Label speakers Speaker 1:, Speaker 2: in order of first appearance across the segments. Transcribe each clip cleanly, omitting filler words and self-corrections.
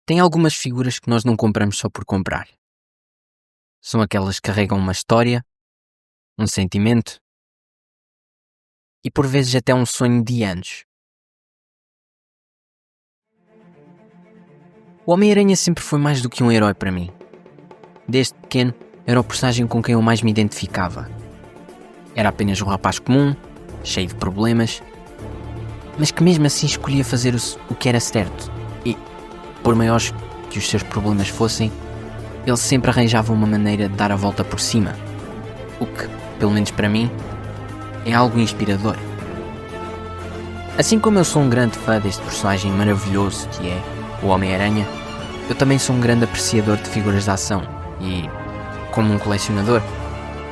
Speaker 1: Tem algumas figuras que nós não compramos só por comprar. São aquelas que carregam uma história, um sentimento e por vezes até um sonho de anos. O Homem-Aranha sempre foi mais do que um herói para mim. Desde pequeno, era o personagem com quem eu mais me identificava. Era apenas um rapaz comum, cheio de problemas, mas que mesmo assim escolhia fazer o que era certo. E, por maiores que os seus problemas fossem, ele sempre arranjava uma maneira de dar a volta por cima. O que, pelo menos para mim, é algo inspirador. Assim como eu sou um grande fã deste personagem maravilhoso que é o Homem-Aranha, eu também sou um grande apreciador de figuras de ação e, como um colecionador,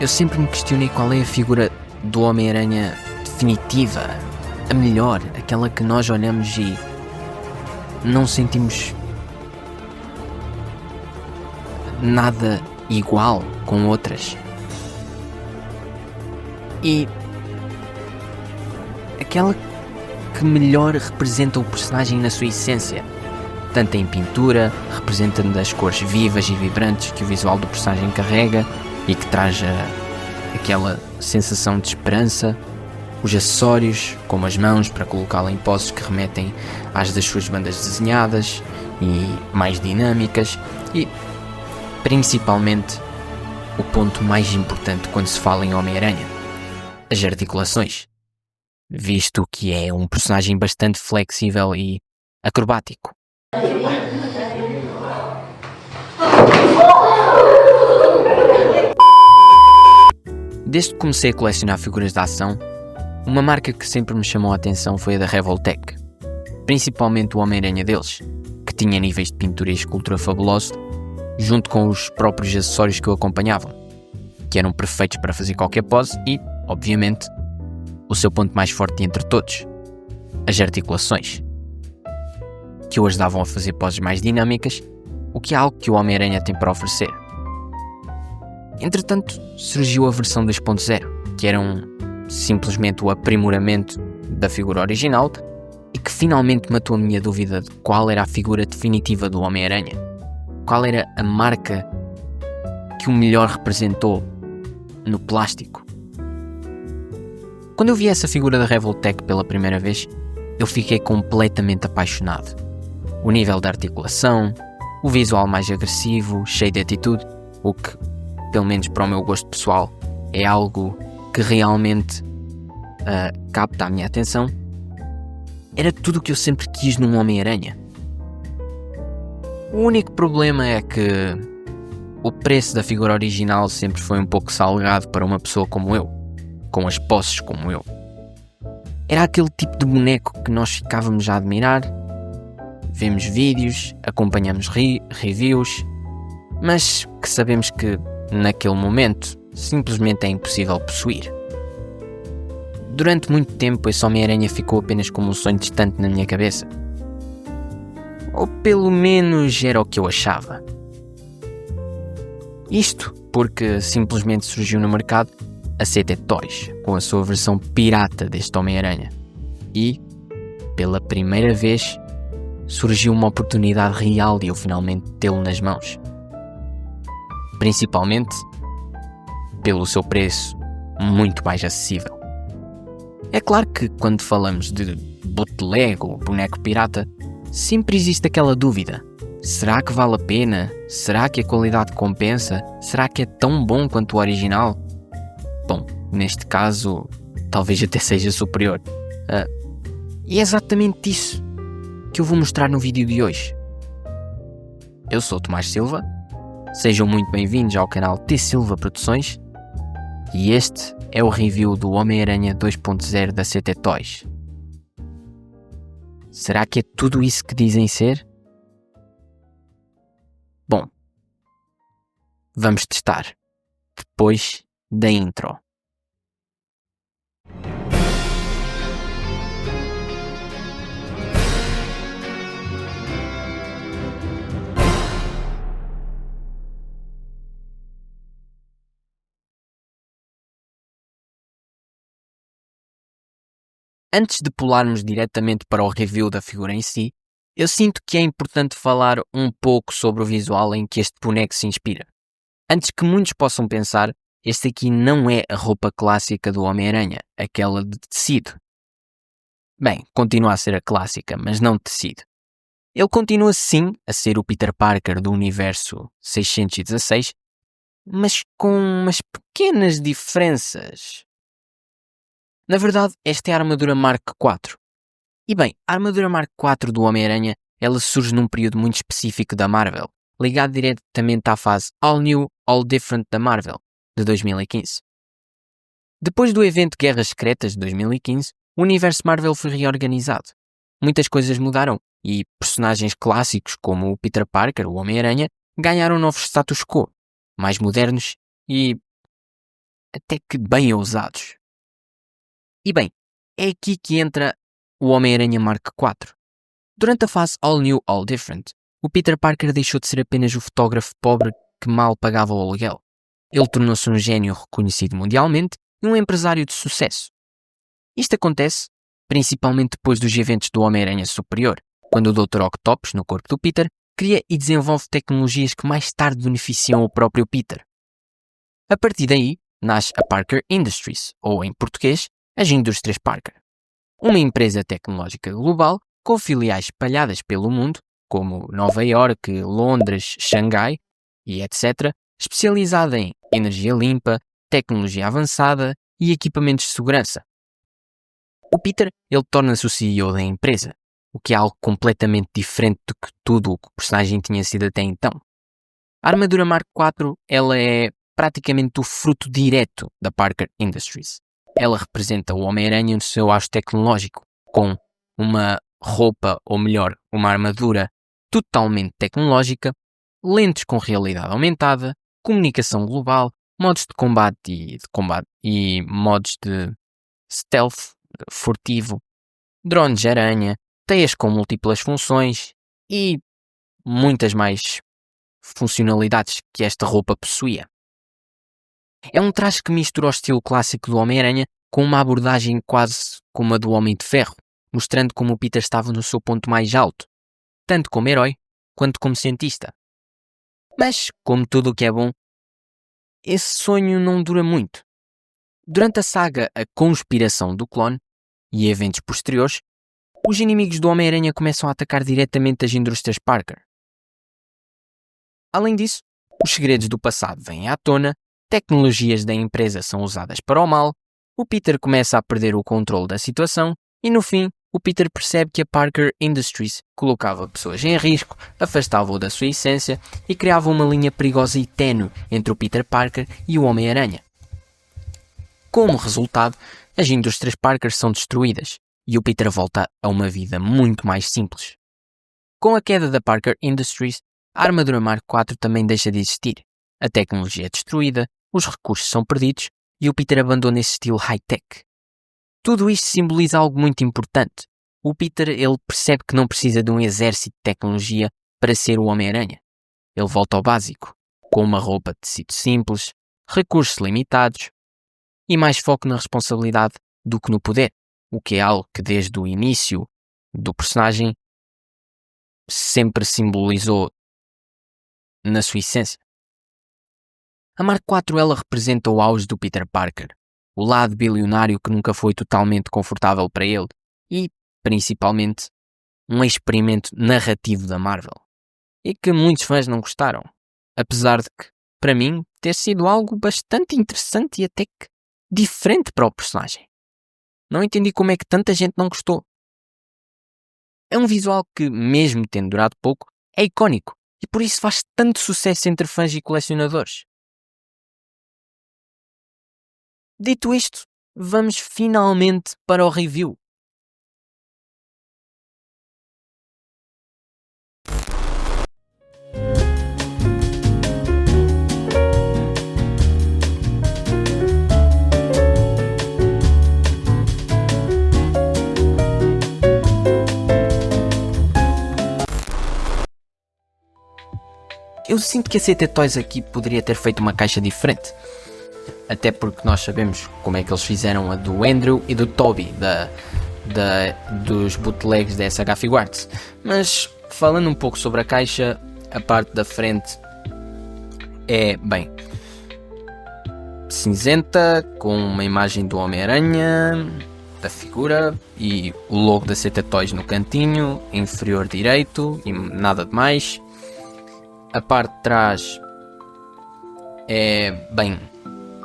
Speaker 1: eu sempre me questionei qual é a figura do Homem-Aranha definitiva, a melhor, aquela que nós olhamos e não sentimos nada igual com outras. E aquela que melhor representa o personagem na sua essência, tanto em pintura, representando as cores vivas e vibrantes que o visual do personagem carrega e que traz aquela sensação de esperança, os acessórios, como as mãos para colocá-la em poses que remetem às das suas bandas desenhadas e mais dinâmicas e, principalmente, o ponto mais importante quando se fala em Homem-Aranha, as articulações, visto que é um personagem bastante flexível e acrobático. Desde que comecei a colecionar figuras de ação, uma marca que sempre me chamou a atenção foi a da Revoltech, principalmente o Homem-Aranha deles, que tinha níveis de pintura e escultura fabulosos, junto com os próprios acessórios que o acompanhavam, que eram perfeitos para fazer qualquer pose e, obviamente, o seu ponto mais forte entre todos, as articulações, que o ajudavam a fazer poses mais dinâmicas, o que é algo que o Homem-Aranha tem para oferecer. Entretanto, surgiu a versão 2.0, que era simplesmente o aprimoramento da figura original e que finalmente matou a minha dúvida de qual era a figura definitiva do Homem-Aranha, qual era a marca que o melhor representou no plástico. Quando eu vi essa figura da Revoltech pela primeira vez, eu fiquei completamente apaixonado. O nível de articulação, o visual mais agressivo, cheio de atitude, o que, pelo menos para o meu gosto pessoal, é algo que realmente capta a minha atenção, era tudo o que eu sempre quis num Homem-Aranha. O único problema é que o preço da figura original sempre foi um pouco salgado para uma pessoa como eu, com as posses como eu. Era aquele tipo de boneco que nós ficávamos a admirar, vemos vídeos, acompanhamos reviews, mas que sabemos que naquele momento simplesmente é impossível possuir. Durante muito tempo esse Homem-Aranha ficou apenas como um sonho distante na minha cabeça. Ou pelo menos era o que eu achava. Isto porque simplesmente surgiu no mercado a CT Toys, com a sua versão pirata deste Homem-Aranha. E, pela primeira vez, surgiu uma oportunidade real de eu finalmente tê-lo nas mãos. Principalmente pelo seu preço muito mais acessível. É claro que quando falamos de bootleg ou boneco pirata, sempre existe aquela dúvida. Será que vale a pena? Será que a qualidade compensa? Será que é tão bom quanto o original? Bom, neste caso, talvez até seja superior. E é exatamente isso que eu vou mostrar no vídeo de hoje. Eu sou o Tomás Silva, sejam muito bem-vindos ao canal T Silva Produções e este é o review do Homem-Aranha 2.0 da CT Toys. Será que é tudo isso que dizem ser? Bom, vamos testar, depois da intro. Antes de pularmos diretamente para o review da figura em si, Eu sinto que é importante falar um pouco sobre o visual em que este boneco se inspira. Antes que muitos possam pensar, este aqui não é a roupa clássica do Homem-Aranha, aquela de tecido. Bem, continua a ser a clássica, mas não de tecido. Ele continua sim a ser o Peter Parker do universo 616, mas com umas pequenas diferenças. Na verdade, esta é a armadura Mark IV. E bem, a armadura Mark IV do Homem-Aranha, ela surge num período muito específico da Marvel, ligado diretamente à fase All New, All Different da Marvel, de 2015. Depois do evento Guerras Secretas de 2015, o universo Marvel foi reorganizado. Muitas coisas mudaram e personagens clássicos como o Peter Parker, o Homem-Aranha, ganharam novos status quo, mais modernos e até que bem ousados. E bem, é aqui que entra o Homem-Aranha Mark IV. Durante a fase All New, All Different, o Peter Parker deixou de ser apenas o fotógrafo pobre que mal pagava o aluguel. Ele tornou-se um gênio reconhecido mundialmente e um empresário de sucesso. Isto acontece principalmente depois dos eventos do Homem-Aranha Superior, quando o Dr. Octopus, no corpo do Peter, cria e desenvolve tecnologias que mais tarde beneficiam o próprio Peter. A partir daí, nasce a Parker Industries, ou em português, as Indústrias Parker. Uma empresa tecnológica global com filiais espalhadas pelo mundo, como Nova York, Londres, Xangai e etc., especializada em energia limpa, tecnologia avançada e equipamentos de segurança. O Peter, ele torna-se o CEO da empresa, o que é algo completamente diferente do que tudo o que o personagem tinha sido até então. A armadura Mark IV, ela é praticamente o fruto direto da Parker Industries. Ela representa o Homem-Aranha no seu auge tecnológico, com uma roupa, ou melhor, uma armadura totalmente tecnológica, lentes com realidade aumentada, comunicação global, modos de combate e modos de stealth, furtivo, drones de aranha, teias com múltiplas funções e muitas mais funcionalidades que esta roupa possuía. É um traje que mistura o estilo clássico do Homem-Aranha com uma abordagem quase como a do Homem de Ferro, mostrando como o Peter estava no seu ponto mais alto, tanto como herói quanto como cientista. Mas, como tudo o que é bom, esse sonho não dura muito. Durante a saga A Conspiração do Clone e eventos posteriores, os inimigos do Homem-Aranha começam a atacar diretamente as indústrias Parker. Além disso, os segredos do passado vêm à tona, tecnologias da empresa são usadas para o mal, o Peter começa a perder o controle da situação e, no fim, o Peter percebe que a Parker Industries colocava pessoas em risco, afastava-o da sua essência e criava uma linha perigosa e ténue entre o Peter Parker e o Homem-Aranha. Como resultado, as indústrias Parker são destruídas e o Peter volta a uma vida muito mais simples. Com a queda da Parker Industries, a armadura Mark IV também deixa de existir. A tecnologia é destruída, os recursos são perdidos e o Peter abandona esse estilo high-tech. Tudo isto simboliza algo muito importante. O Peter, ele percebe que não precisa de um exército de tecnologia para ser o Homem-Aranha. Ele volta ao básico, com uma roupa de tecido simples, recursos limitados e mais foco na responsabilidade do que no poder, o que é algo que desde o início do personagem sempre simbolizou na sua essência. A Mark IV, ela representa o auge do Peter Parker, o lado bilionário que nunca foi totalmente confortável para ele e, principalmente, um experimento narrativo da Marvel e que muitos fãs não gostaram, apesar de que, para mim, ter sido algo bastante interessante e até que diferente para o personagem. Não entendi como é que tanta gente não gostou. É um visual que, mesmo tendo durado pouco, é icónico e por isso faz tanto sucesso entre fãs e colecionadores. Dito isto, vamos finalmente para o review. Eu sinto que a CT Toys aqui poderia ter feito uma caixa diferente. Até porque nós sabemos como é que eles fizeram a do Andrew e do Toby, dos bootlegs da SH Figuarts. Mas falando um pouco sobre a caixa, a parte da frente é bem cinzenta, com uma imagem do Homem-Aranha, da figura, e o logo da CT Toys no cantinho inferior direito, e nada de mais. A parte de trás é bem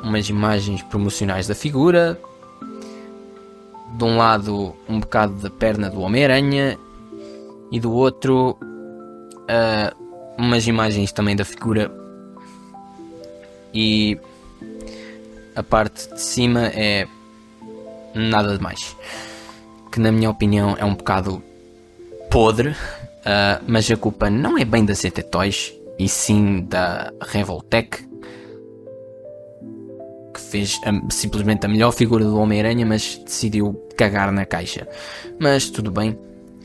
Speaker 1: umas imagens promocionais da figura. De um lado um bocado da perna do Homem-Aranha e do outro umas imagens também da figura, e a parte de cima é nada de mais, que na minha opinião é um bocado podre, mas a culpa não é bem da CT Toys e sim da Revoltech, que fez simplesmente a melhor figura do Homem-Aranha, mas decidiu cagar na caixa. Mas tudo bem,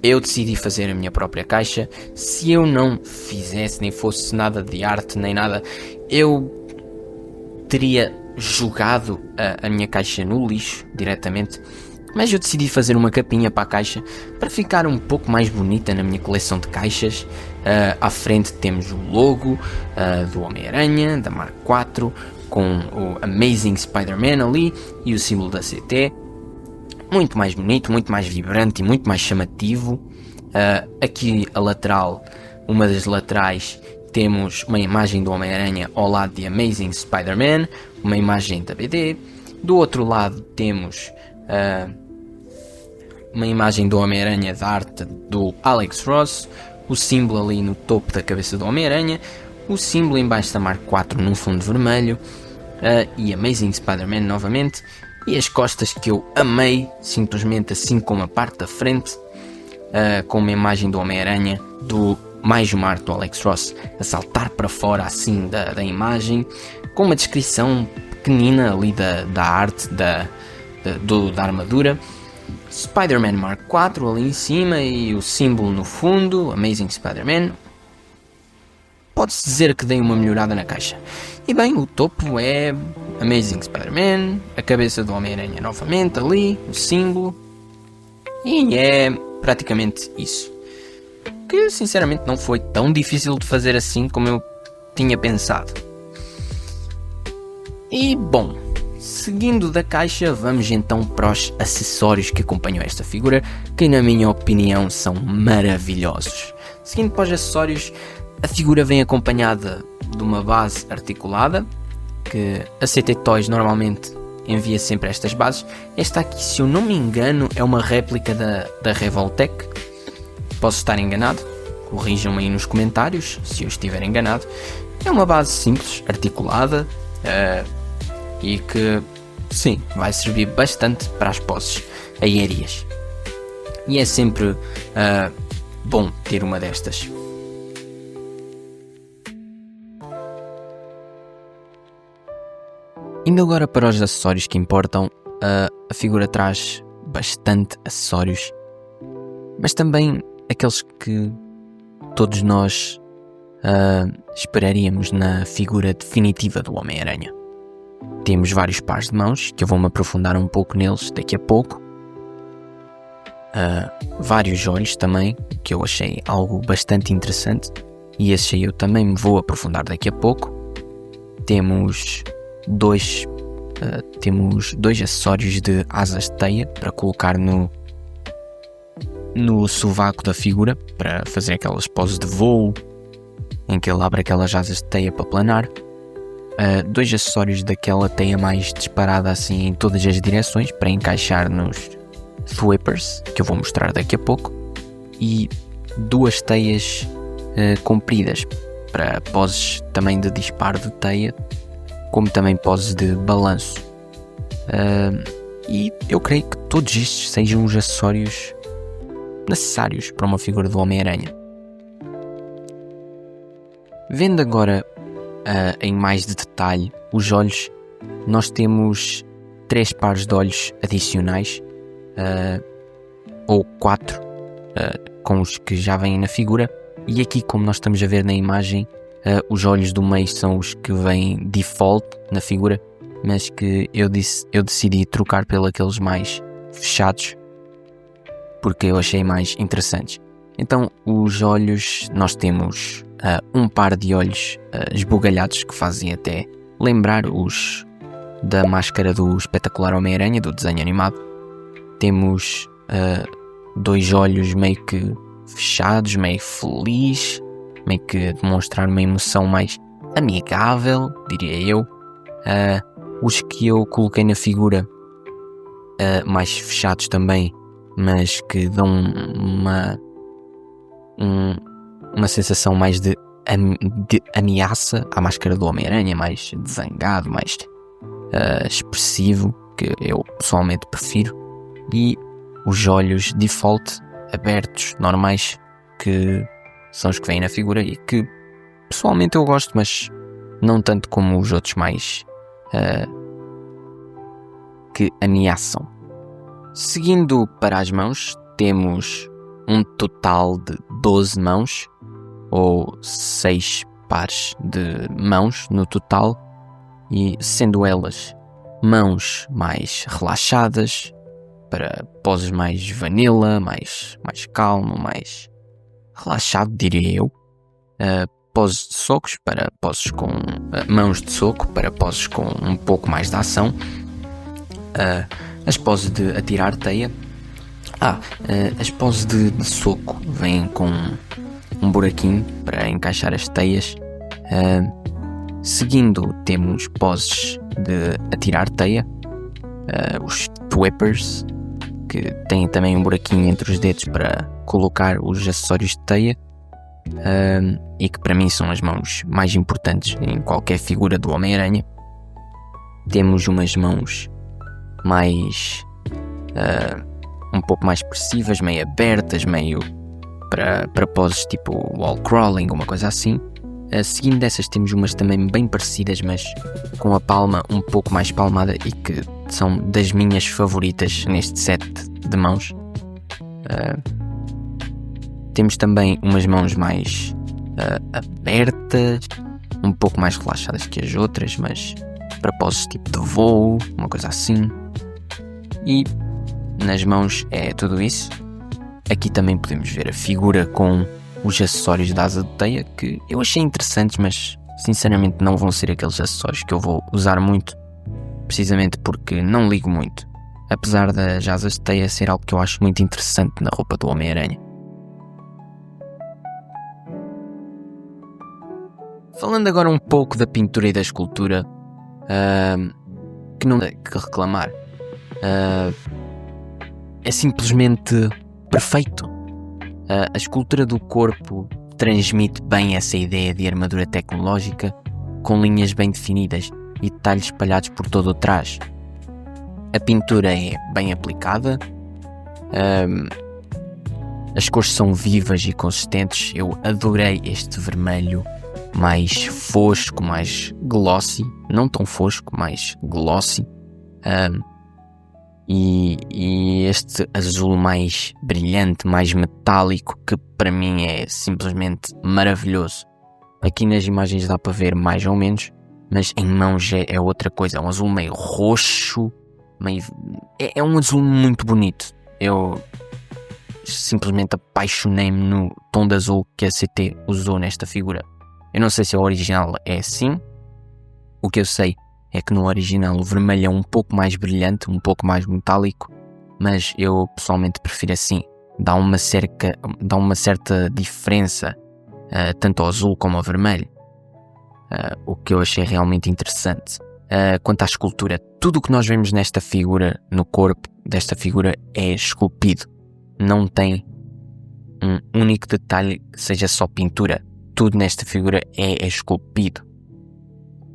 Speaker 1: eu decidi fazer a minha própria caixa. Se eu não fizesse, nem fosse nada de arte, nem nada, eu teria jogado a minha caixa no lixo diretamente. Mas eu decidi fazer uma capinha para a caixa para ficar um pouco mais bonita na minha coleção de caixas. À frente temos o logo do Homem-Aranha, da Mark IV, com o Amazing Spider-Man ali e o símbolo da CT. Muito mais bonito, muito mais vibrante e muito mais chamativo. Aqui a lateral, uma das laterais, temos uma imagem do Homem-Aranha ao lado de Amazing Spider-Man, uma imagem da BD. Do outro lado temos uma imagem do Homem-Aranha da arte do Alex Ross, o símbolo ali no topo da cabeça do Homem-Aranha, o símbolo em baixo da Mark IV num fundo vermelho, e Amazing Spider-Man novamente, e as costas que eu amei, simplesmente assim como a parte da frente, com uma imagem do Homem-Aranha, do mais uma arte do Alex Ross a saltar para fora assim da imagem, com uma descrição pequenina ali da arte da armadura. Spider-Man Mark IV ali em cima e o símbolo no fundo, Amazing Spider-Man. Pode-se dizer que dei uma melhorada na caixa. E bem, o topo é Amazing Spider-Man, a cabeça do Homem-Aranha novamente ali, o símbolo, e é praticamente isso. Que sinceramente não foi tão difícil de fazer assim como eu tinha pensado. E bom, seguindo da caixa, vamos então para os acessórios que acompanham esta figura, que na minha opinião são maravilhosos. Seguindo para os acessórios, a figura vem acompanhada de uma base articulada, que a CT Toys normalmente envia sempre estas bases. Esta aqui, se eu não me engano, é uma réplica da Revoltech. Posso estar enganado, corrijam-me aí nos comentários se eu estiver enganado. É uma base simples, articulada, e que, sim, vai servir bastante para as poses aéreas. E é sempre bom ter uma destas. Indo agora para os acessórios que importam, a figura traz bastante acessórios, mas também aqueles que todos nós esperaríamos na figura definitiva do Homem-Aranha. Temos vários pares de mãos, que eu vou-me aprofundar um pouco neles daqui a pouco. Vários olhos também, que eu achei algo bastante interessante, e esse aí eu também me vou aprofundar daqui a pouco. Temos dois acessórios de asas de teia para colocar no sovaco da figura, para fazer aquelas poses de voo em que ele abre aquelas asas de teia para planar. Dois acessórios daquela teia mais disparada assim em todas as direções para encaixar nos Thwippers, que eu vou mostrar daqui a pouco, e duas teias compridas para poses também de disparo de teia, como também poses de balanço. E eu creio que todos estes sejam os acessórios necessários para uma figura do Homem-Aranha. Vendo agora em mais de detalhe os olhos, nós temos 3 pares de olhos adicionais, ou 4, com os que já vêm na figura, e aqui, como nós estamos a ver na imagem, os olhos do meio são os que vêm default na figura, mas que eu decidi trocar pelos aqueles mais fechados, porque eu achei mais interessantes. Então, os olhos, nós temos um par de olhos esbugalhados que fazem até lembrar os da máscara do espetacular Homem-Aranha, do desenho animado. Temos 2 olhos meio que fechados, meio feliz, meio que demonstrar uma emoção mais amigável, diria eu. Os que eu coloquei na figura mais fechados também, mas que dão uma sensação mais de ameaça à máscara do Homem-Aranha, mais zangado, mais expressivo, que eu pessoalmente prefiro. E os olhos default, abertos, normais, que são os que vêm na figura e que pessoalmente eu gosto, mas não tanto como os outros mais que ameaçam. Seguindo para as mãos, temos um total de 12 mãos, ou 6 pares de mãos no total, e sendo elas mãos mais relaxadas, para poses mais vanilla, mais calmo, mais relaxado, diria eu. Poses de socos para poses com mãos de soco, para poses com um pouco mais de ação. As poses de atirar teia. As poses de soco vêm com um buraquinho para encaixar as teias. Seguindo, temos poses de atirar teia, os whippers, que têm também um buraquinho entre os dedos para colocar os acessórios de teia, e que para mim são as mãos mais importantes em qualquer figura do Homem-Aranha. Temos umas mãos mais um pouco mais expressivas, meio abertas, meio para poses tipo wall crawling, uma coisa assim. Seguindo dessas temos umas também bem parecidas, mas com a palma um pouco mais palmada, e que são das minhas favoritas neste set de mãos. Temos também umas mãos mais abertas, um pouco mais relaxadas que as outras, mas para poses tipo de voo, uma coisa assim. E nas mãos é tudo isso. Aqui também podemos ver a figura com os acessórios da asa de teia, que eu achei interessantes, mas sinceramente não vão ser aqueles acessórios que eu vou usar muito, precisamente porque não ligo muito, apesar das asas de teia ser algo que eu acho muito interessante na roupa do Homem-Aranha. Falando agora um pouco da pintura e da escultura, que não dá que reclamar. É simplesmente perfeito. A escultura do corpo transmite bem essa ideia de armadura tecnológica, com linhas bem definidas e detalhes espalhados por todo o traje. A pintura é bem aplicada, as cores são vivas e consistentes. Eu adorei este vermelho mais fosco, mais glossy, não tão fosco, mais glossy, e este azul mais brilhante, mais metálico, que para mim é simplesmente maravilhoso. Aqui nas imagens dá para ver mais ou menos, mas em mãos é outra coisa. É um azul meio roxo, é um azul muito bonito. Eu simplesmente apaixonei-me no tom de azul que a CT usou nesta figura. Eu não sei se o original é assim. O que eu sei é que no original o vermelho é um pouco mais brilhante, um pouco mais metálico, mas eu pessoalmente prefiro assim. Dá uma certa diferença, tanto ao azul como ao vermelho, o que eu achei realmente interessante. Quanto à escultura, tudo o que nós vemos nesta figura, no corpo desta figura, é esculpido. Não tem um único detalhe que seja só pintura. Tudo nesta figura é esculpido.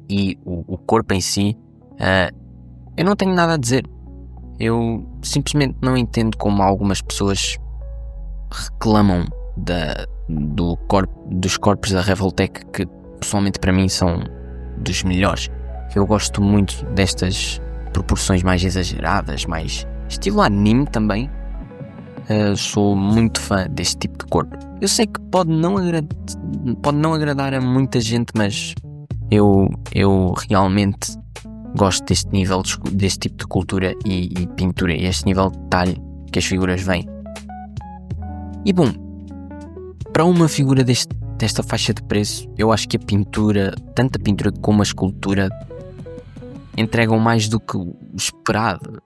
Speaker 1: E o corpo em si, eu não tenho nada a dizer. Eu simplesmente não entendo como algumas pessoas reclamam dos corpos da Revoltech, que pessoalmente para mim são dos melhores. Eu gosto muito destas proporções mais exageradas, mais estilo anime também. Sou muito fã deste tipo de corpo. Eu sei que pode não agradar a muita gente, mas eu realmente gosto deste nível, deste tipo de cultura e pintura, e este nível de detalhe que as figuras vêm. E bom, para uma figura desta faixa de preço, eu acho que a pintura, tanto a pintura como a escultura, entregam mais do que o esperado.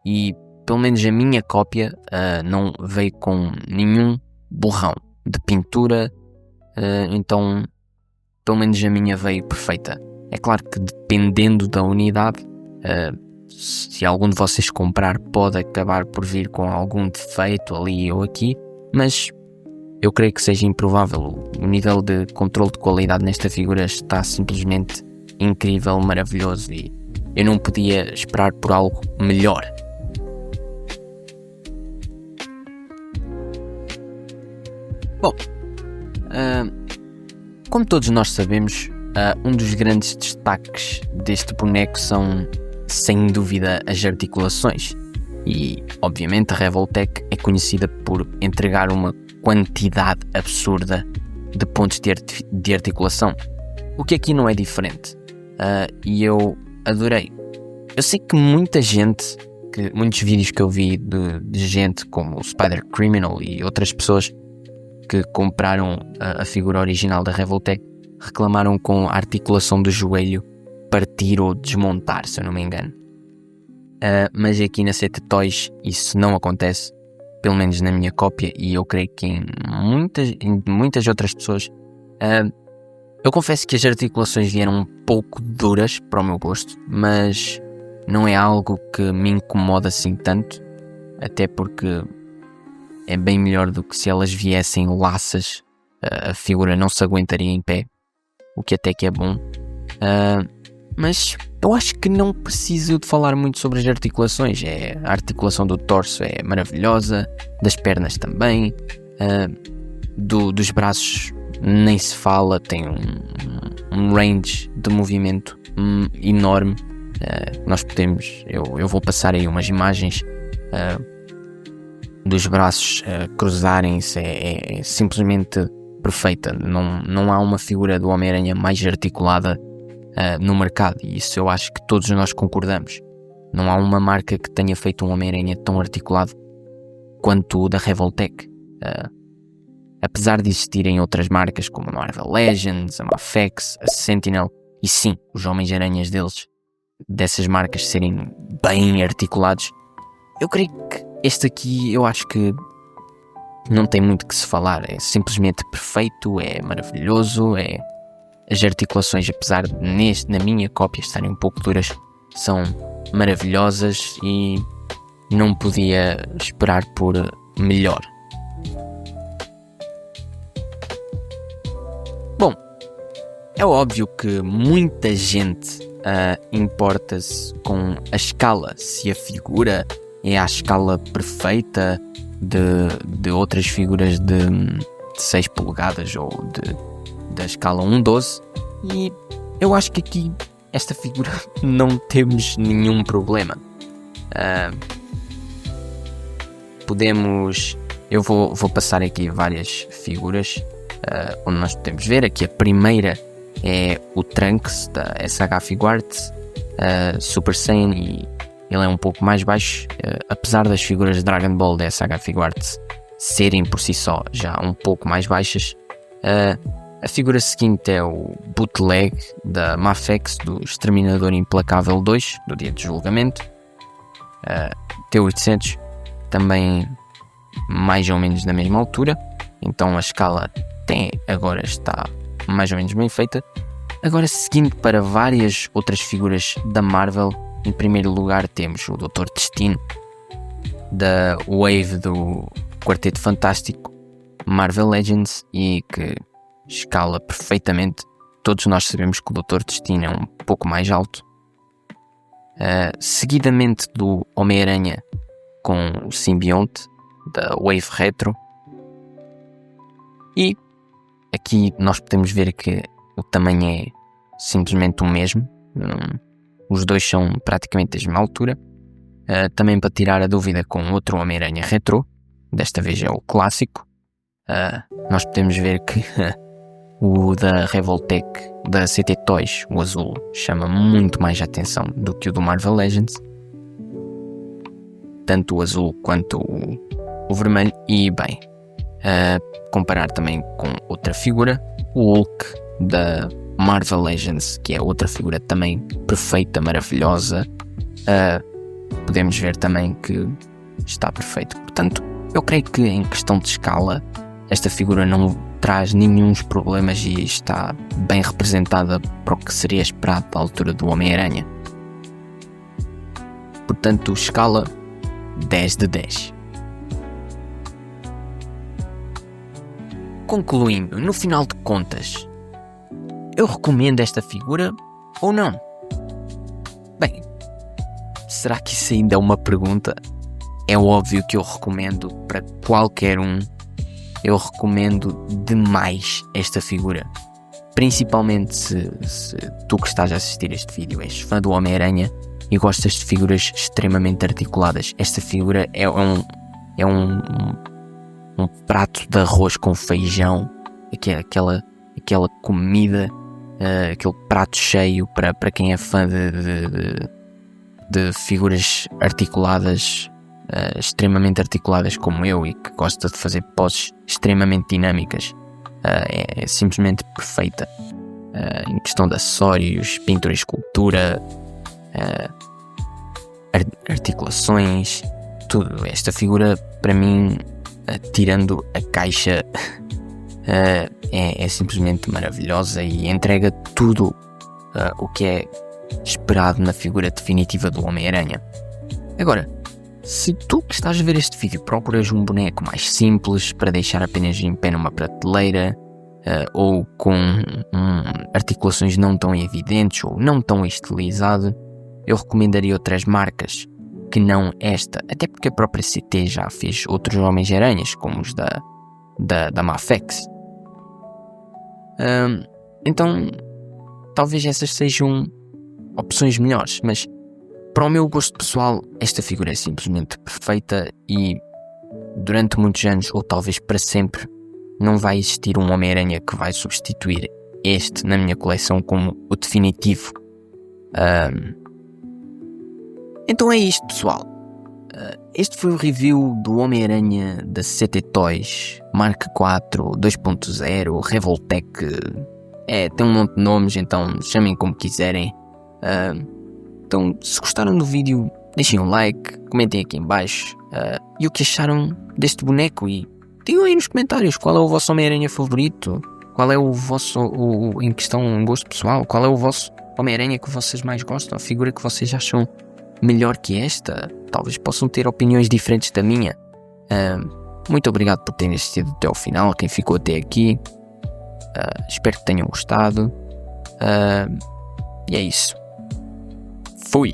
Speaker 1: E pelo menos a minha cópia não veio com nenhum borrão de pintura, então pelo menos a minha veio perfeita. É claro que dependendo da unidade, se algum de vocês comprar, pode acabar por vir com algum defeito ali ou aqui, mas eu creio que seja improvável. O nível de controle de qualidade nesta figura está simplesmente incrível, maravilhoso, e eu não podia esperar por algo melhor. Bom, como todos nós sabemos, um dos grandes destaques deste boneco são, sem dúvida, as articulações. E, obviamente, a Revoltech é conhecida por entregar uma quantidade absurda de pontos de articulação, o que aqui não é diferente. E eu adorei. Eu sei que muitos vídeos que eu vi de gente como o Spider Criminal e outras pessoas que compraram a figura original da Revoltech reclamaram com a articulação do joelho partir ou desmontar, se eu não me engano. Mas aqui na CT Toys isso não acontece, pelo menos na minha cópia, e eu creio que em muitas outras pessoas. Eu confesso que as articulações vieram um pouco duras para o meu gosto, mas não é algo que me incomoda assim tanto, até porque é bem melhor do que se elas viessem laças. A figura não se aguentaria em pé, o que até que é bom. Mas eu acho que não preciso de falar muito sobre as articulações. A articulação do torso é maravilhosa, das pernas também, dos braços nem se fala, tem um range de movimento enorme. Nós podemos, eu vou passar aí umas imagens dos braços cruzarem-se, é simplesmente perfeita. Não há uma figura do Homem-Aranha mais articulada no mercado, e isso eu acho que todos nós concordamos. Não há uma marca que tenha feito um Homem-Aranha tão articulado quanto o da Revoltech. Apesar de existirem outras marcas como a Marvel Legends, a Mafex, a Sentinel, e sim, os Homens-Aranhas dessas marcas serem bem articulados, eu creio que este aqui, eu acho que não tem muito que se falar. É simplesmente perfeito, é maravilhoso, as articulações, apesar de na minha cópia estarem um pouco duras, são maravilhosas e não podia esperar por melhor. Bom, é óbvio que muita gente importa-se com a escala, se a figura é à escala perfeita de outras figuras de 6 polegadas ou da escala 1/12, e eu acho que aqui esta figura não temos nenhum problema. Eu vou passar aqui várias figuras onde nós podemos ver. Aqui a primeira é o Trunks da SH Figuarts Super Saiyan, e ele é um pouco mais baixo, apesar das figuras de Dragon Ball da SH Figuarts serem por si só já um pouco mais baixas. A figura seguinte é o Bootleg da Mafex do Exterminador Implacável 2, do Dia de Julgamento. T800, também mais ou menos na mesma altura, então a escala agora está mais ou menos bem feita. Agora, seguindo para várias outras figuras da Marvel, em primeiro lugar temos o Doutor Destino da Wave do Quarteto Fantástico Marvel Legends, e que escala perfeitamente. Todos nós sabemos que o Doutor Destino é um pouco mais alto. Seguidamente do Homem-Aranha com o Simbionte da Wave Retro, e aqui nós podemos ver que o tamanho é simplesmente o mesmo. Os dois são praticamente da mesma altura. Também para tirar a dúvida, com outro Homem-Aranha Retro, desta vez é o clássico. Nós podemos ver que o da Revoltech, da CT Toys, o azul, chama muito mais atenção do que o do Marvel Legends. Tanto o azul quanto o vermelho. E bem, comparar também com outra figura, o Hulk da Marvel Legends, que é outra figura também perfeita, maravilhosa. Podemos ver também que está perfeito. Portanto, eu creio que em questão de escala esta figura não traz nenhum problemas e está bem representada para o que seria esperado da altura do Homem-Aranha. Portanto, escala 10 de 10. Concluindo, no final de contas, eu recomendo esta figura ou não? Bem, será que isso ainda é uma pergunta? É óbvio que eu recomendo para qualquer um. Eu recomendo demais esta figura. Principalmente se tu que estás a assistir este vídeo és fã do Homem-Aranha e gostas de figuras extremamente articuladas. Esta figura é um prato de arroz com feijão, aquela comida, aquele prato cheio para quem é fã de figuras articuladas, extremamente articuladas como eu e que gosta de fazer poses extremamente dinâmicas. É simplesmente perfeita em questão de acessórios, pintura e escultura, articulações, tudo. Esta figura, para mim, tirando a caixa, é simplesmente maravilhosa e entrega tudo o que é esperado na figura definitiva do Homem-Aranha. Agora, se tu que estás a ver este vídeo procuras um boneco mais simples para deixar apenas em pé numa prateleira, ou com articulações não tão evidentes ou não tão estilizado, eu recomendaria outras marcas que não esta, até porque a própria CT já fez outros Homens-Aranhas, como os da Mafex. Então, talvez essas sejam opções melhores, mas para o meu gosto pessoal, esta figura é simplesmente perfeita e durante muitos anos, ou talvez para sempre, não vai existir um Homem-Aranha que vai substituir este na minha coleção como o definitivo. Então é isto, pessoal. Este foi o review do Homem-Aranha da CT Toys Mark IV 2.0 Revoltech. Tem um monte de nomes, então chamem como quiserem. Então, se gostaram do vídeo, deixem um like, comentem aqui em baixo e o que acharam deste boneco e digam aí nos comentários qual é o vosso Homem-Aranha favorito, qual é o vosso, em questão em gosto pessoal, qual é o vosso Homem-Aranha que vocês mais gostam, a figura que vocês acham melhor que esta. Talvez possam ter opiniões diferentes da minha. Muito obrigado por terem assistido até ao final, quem ficou até aqui. Espero que tenham gostado. E é isso. Fui!